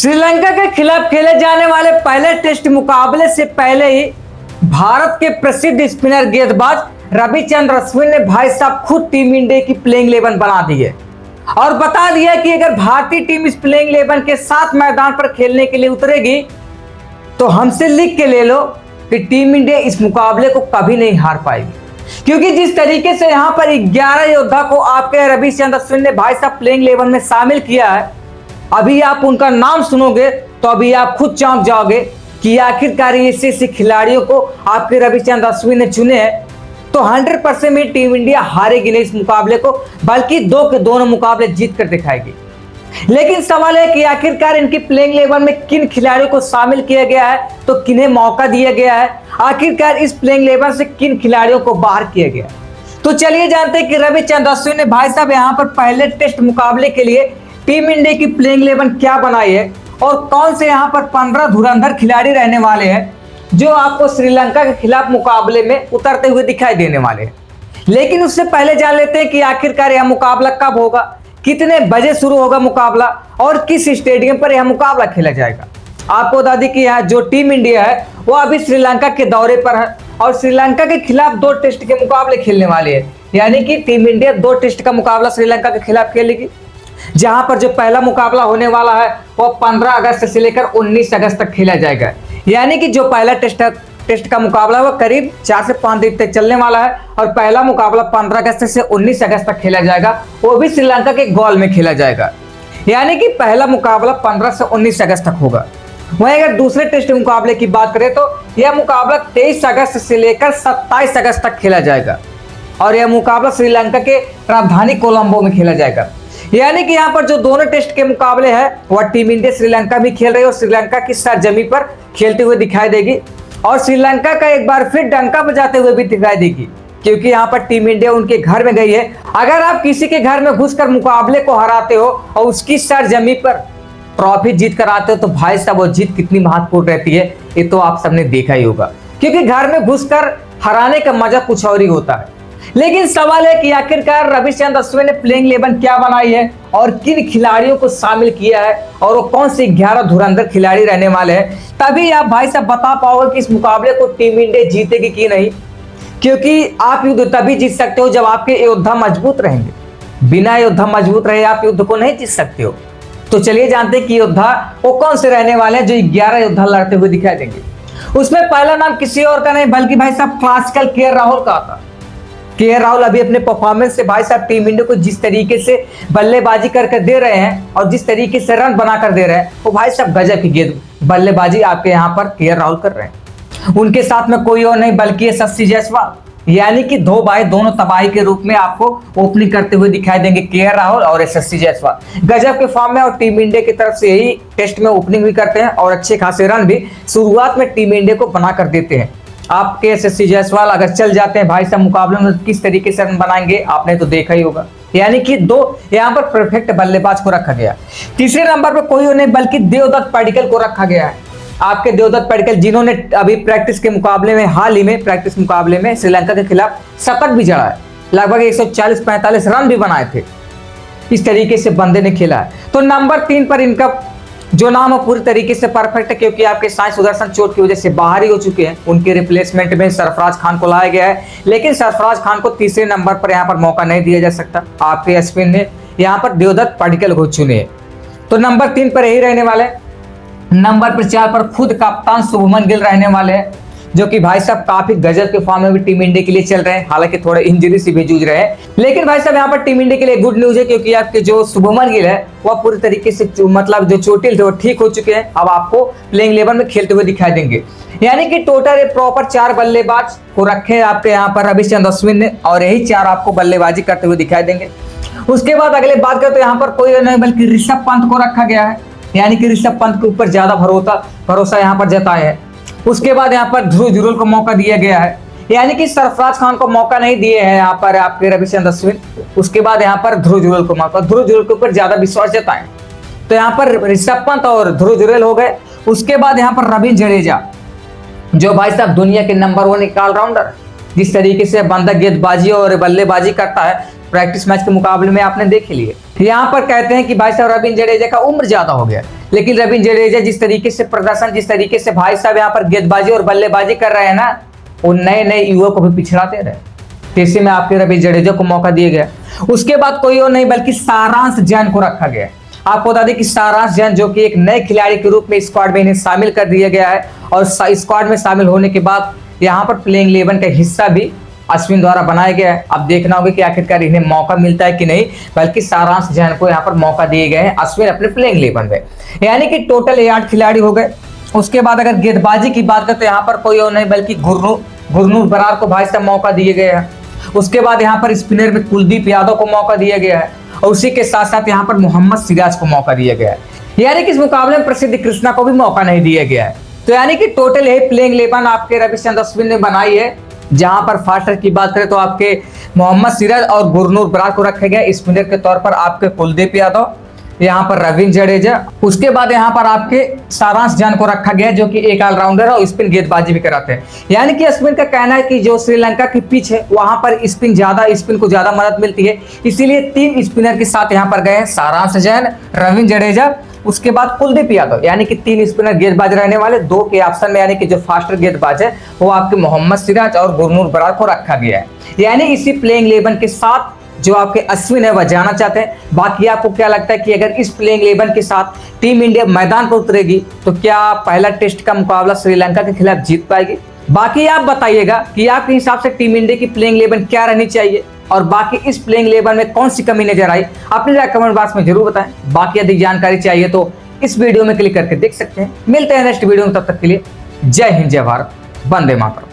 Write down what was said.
श्रीलंका के खिलाफ खेले जाने वाले पहले टेस्ट मुकाबले से पहले ही भारत के प्रसिद्ध स्पिनर गेंदबाज रविचंद्रन अश्विन ने भाई साहब खुद टीम इंडिया की प्लेइंग 11 बना दी है और बता दिया कि अगर भारतीय टीम इस प्लेइंग 11 के साथ मैदान पर खेलने के लिए उतरेगी तो हमसे लिख के ले लो कि टीम इंडिया इस मुकाबले को कभी नहीं हार पाएगी। क्योंकि जिस तरीके से यहाँ पर 11 योद्धा को आपके रविचंद्रन अश्विन ने भाई साहब प्लेइंग 11 में शामिल किया है, अभी आप उनका नाम सुनोगे तो अभी आप खुद चौंक जाओगे कि आखिरकार ऐसे खिलाड़ियों को आपके रविचंद्रन अश्विन ने चुने हैं। तो 100% में टीम इंडिया हारेगी नहीं इस मुकाबले को, बल्कि दो के दोनों मुकाबले जीत कर दिखाएगी। लेकिन सवाल है कि आखिरकार इनकी प्लेइंग 11 में किन खिलाड़ियों को शामिल किया गया है, तो किन्हें मौका दिया गया है, आखिरकार इस प्लेइंग 11 से किन खिलाड़ियों को बाहर किया गया। तो चलिए जानते हैं कि रविचंद्रन अश्विन ने भाई साहब यहाँ पर पहले टेस्ट मुकाबले के लिए टीम इंडिया की प्लेइंग 11 क्या बनाई है और कौन से यहाँ पर 15 धुरंधर खिलाड़ी रहने वाले हैं जो आपको श्रीलंका के खिलाफ मुकाबले में उतरते हुए दिखाई देने वाले हैं। लेकिन उससे पहले जान लेते हैं कि आखिरकार यह मुकाबला कब होगा, कितने बजे शुरू होगा मुकाबला और किस स्टेडियम पर यह मुकाबला खेला जाएगा। आपको बता दें कि यहाँ जो टीम इंडिया है वो अभी श्रीलंका के दौरे पर है और श्रीलंका के खिलाफ 2 टेस्ट के मुकाबले खेलने वाले हैं। यानी कि टीम इंडिया 2 टेस्ट का मुकाबला श्रीलंका के खिलाफ खेलेगी, जहां पर जो पहला मुकाबला होने वाला है वो 15 अगस्त से लेकर 19 अगस्त तक खेला जाएगा। यानी कि जो पहला टेस्ट का मुकाबला है वो करीब 4 से 5 दिन तक चलने वाला है और पहला मुकाबला 15 अगस्त से 19 अगस्त तक खेला जाएगा, वो भी श्रीलंका के गोल में खेला जाएगा। यानी कि पहला मुकाबला 15 से 19 अगस्त तक होगा। वहीं अगर दूसरे टेस्ट मुकाबले की बात करें तो यह मुकाबला 23 अगस्त से लेकर 27 अगस्त तक खेला जाएगा और यह मुकाबला श्रीलंका के राजधानी कोलंबो में खेला जाएगा। यानी कि यहाँ पर जो दोनों टेस्ट के मुकाबले हैं वह टीम इंडिया श्रीलंका भी खेल रही है और श्रीलंका की सरजमी पर खेलते हुए दिखाई देगी और श्रीलंका का एक बार फिर डंका बजाते हुए भी दिखाई देगी, क्योंकि यहाँ पर टीम इंडिया उनके घर में गई है। अगर आप किसी के घर में घुसकर मुकाबले को हराते हो और उसकी सरजमी पर ट्रॉफी जीत कर आते हो तो भाई साहब वो जीत कितनी महत्वपूर्ण रहती है ये तो आप सबने देखा ही होगा, क्योंकि घर में घुसकर हराने का मजा कुछ और ही होता है। लेकिन सवाल है कि आखिरकार रविचंद्रन अश्विन ने प्लेइंग 11 क्या बनाई है और किन खिलाड़ियों को शामिल किया है और वो कौन से 11 धुरंधर खिलाड़ी रहने वाले हैं, तभी आप भाई साहब बता पाओगे कि इस मुकाबले को टीम इंडिया जीतेगी कि नहीं। क्योंकि आप युद्ध तभी जीत सकते हो जब आपके योद्धा मजबूत रहेंगे। बिना योद्धा मजबूत रहे आप युद्ध को नहीं जीत सकते हो। तो चलिए जानते हैं कि योद्धा वो कौन से रहने वाले हैं जो 11 योद्धा लड़ते हुए दिखाई देंगे। उसमें पहला नाम किसी और का नहीं बल्कि भाई साहब क्लासिकल के राहुल का था। के राहुल अभी अपने परफॉर्मेंस से भाई साहब टीम इंडिया को जिस तरीके से बल्लेबाजी करके दे रहे हैं और जिस तरीके से रन बनाकर दे रहे हैं वो भाई साहब गजब की गेंद बल्लेबाजी आपके यहाँ पर के राहुल कर रहे हैं। उनके साथ में कोई और नहीं बल्कि यशस्वी जायसवाल, यानी कि 2 भाई दोनों तबाही के रूप में आपको ओपनिंग करते हुए दिखाई देंगे। के राहुल और यशस्वी जायसवाल गजब के फॉर्म में और टीम इंडिया की तरफ से यही टेस्ट में ओपनिंग भी करते हैं और अच्छे खासे रन भी शुरुआत में टीम इंडिया को बना कर देते हैं। आपके यशस्वी जायसवाल अगर चल जाते हैं भाई साहब मुकाबले में किस तरीके से रन बनाएंगे आपने तो देखा ही होगा। यानी कि 2 यहाँ पर परफेक्ट बल्लेबाज को रखा गया। तीसरे नंबर पर कोई नहीं बल्कि देवदत्त पडिक्कल को रखा गया है। आपके देवदत्त पडिक्कल जिन्होंने अभी प्रैक्टिस के मुकाबले में हाल ही में प्रैक्टिस मुकाबले में श्रीलंका के खिलाफ शतक भी जड़ा है, लगभग 140-45 रन भी बनाए थे। इस तरीके से बंदे ने खेला है। तो नंबर 3 पर इनका जो नाम है पूरी तरीके से परफेक्ट है, क्योंकि आपके साई सुदर्शन चोट की वजह से बाहर ही हो चुके हैं। उनके रिप्लेसमेंट में सरफराज खान को लाया गया है, लेकिन सरफराज खान को तीसरे नंबर पर यहाँ पर मौका नहीं दिया जा सकता। आपके अश्विन ने यहाँ पर देवदत्त पडिक्कल को चुने। तो नंबर 3 पर यही रहने वाले। नंबर पर 4 पर खुद कप्तान शुभमन गिल रहने वाले हैं, जो कि भाई साहब काफी गजब के फॉर्म में भी टीम इंडिया के लिए चल रहे हैं। हालांकि थोड़े इंजरी से भी जूझ रहे हैं, लेकिन भाई साहब यहाँ पर टीम इंडिया के लिए गुड न्यूज है, क्योंकि आपके जो शुभमन गिल है वह पूरी तरीके से मतलब जो चोटिल थे वो ठीक हो चुके हैं। अब आपको प्लेइंग 11 में खेलते हुए दिखाई देंगे। यानी कि टोटल प्रॉपर 4 बल्लेबाज को रखे आपके यहाँ पर रविचंद्रन अश्विन ने और यही 4 आपको बल्लेबाजी करते हुए दिखाई देंगे। उसके बाद अगले बात करें तो यहाँ पर कोई नहीं बल्कि ऋषभ पंत को रखा गया है। यानी कि ऋषभ पंत के ऊपर ज्यादा भरोसा यहाँ पर जताया है। उसके बाद यहाँ पर ध्रुव जुरैल को मौका दिया गया है, यानी कि सरफराज खान को मौका नहीं दिए हैं यहाँ पर आपके रविचंद्रन अश्विन। उसके बाद यहाँ पर ध्रुव जुरैल को मौका, ध्रुव जुरैल के ऊपर ज्यादा विश्वास जताएं तो यहाँ पर ऋषभ पंत और ध्रुव जुरैल हो गए। उसके बाद यहाँ पर रविंद्र जडेजा, जो भाई साहब दुनिया के नंबर 1 ऑलराउंडर, जिस तरीके से बंदा गेंदबाजी और बल्लेबाजी करता है प्रैक्टिस मैच के मुकाबले में आपने देख लिए। यहाँ पर कहते हैं कि भाई साहब रविंद्र जडेजा का उम्र ज्यादा हो गया, लेकिन रविंद्र जडेजा जिस तरीके से प्रदर्शन, जिस तरीके से भाई साहब यहाँ पर गेंदबाजी और बल्लेबाजी कर रहे हैं ना, वो नए नए युवा को भी पिछड़ाते रहे। तीसरे में आपके रविंद्र जडेजा को मौका दिया गया। उसके बाद कोई और नहीं बल्कि सारांश जैन को रखा गया। आपको बता दें कि सारांश जैन जो कि एक नए खिलाड़ी के रूप में स्क्वाड में इन्हें शामिल कर दिया गया है, और स्क्वाड में शामिल होने के बाद यहाँ पर प्लेइंग 11 का हिस्सा भी अश्विन द्वारा बनाया गया है। अब देखना होगा कि आखिरकार इन्हें मौका मिलता है कि नहीं, बल्कि सारांश जैन को यहाँ पर मौका दिए गए हैं अश्विन अपने प्लेइंग 11 में। यानी कि टोटल 8 खिलाड़ी हो गए। उसके बाद अगर गेंदबाजी की बात करें तो यहाँ पर कोई और नहीं बल्कि गुरनूर बरार को भाई साहब मौका दिए गए हैं। उसके बाद यहाँ पर स्पिनर में कुलदीप यादव को मौका दिया गया है, और उसी के साथ साथ यहाँ पर मोहम्मद सिराज को मौका दिया गया है। यानी कि इस मुकाबले में प्रसिद्ध कृष्णा को भी मौका नहीं दिया गया है। तो यानी कि टोटल है प्लेइंग 11 आपके रविचंद्रन अश्विन ने बनाई है, जहां पर फास्टर की बात करें तो आपके मोहम्मद सिराज और गुरनूर बरार को रखा गया। स्पिनर के तौर पर आपके कुलदीप यादव, यहाँ पर रविंद्र जडेजा, उसके बाद यहाँ पर आपके सारांश जैन को रखा गया जो कि एक ऑलराउंडर है और स्पिन गेंदबाजी भी कराते हैं। यानी कि अश्विन का कहना है कि जो श्रीलंका की पिच है वहां पर स्पिन को ज्यादा मदद मिलती है, इसीलिए 3 स्पिनर के साथ यहाँ पर गए हैं, सारांश जैन, रविंद्र जडेजा, उसके बाद कुलदीप यादव। यानी कि 3 स्पिनर गेंदबाज रहने वाले, 2 के ऑप्शन में यानी कि जो फास्टर गेंदबाज है वो आपके मोहम्मद सिराज और गुरनूर बरार को रखा गया है। यानी इसी प्लेइंग 11 के साथ जो आपके अश्विन है वह जाना चाहते हैं। बाकी आपको क्या लगता है कि अगर इस प्लेइंग 11 के साथ टीम इंडिया मैदान पर उतरेगी तो क्या पहला टेस्ट का मुकाबला श्रीलंका के खिलाफ जीत पाएगी? बाकी आप बताइएगा कि आपके हिसाब से टीम इंडिया की प्लेइंग 11 क्या रहनी चाहिए, और बाकी इस प्लेइंग 11 में कौन सी कमी नजर आई, अपनी राय कमेंट बॉक्स में जरूर बताएं। बाकी यदि जानकारी चाहिए तो इस वीडियो में क्लिक करके देख सकते हैं। मिलते हैं नेक्स्ट वीडियो में, तब तक के लिए जय हिंद, जय भारत, वंदे मातरम।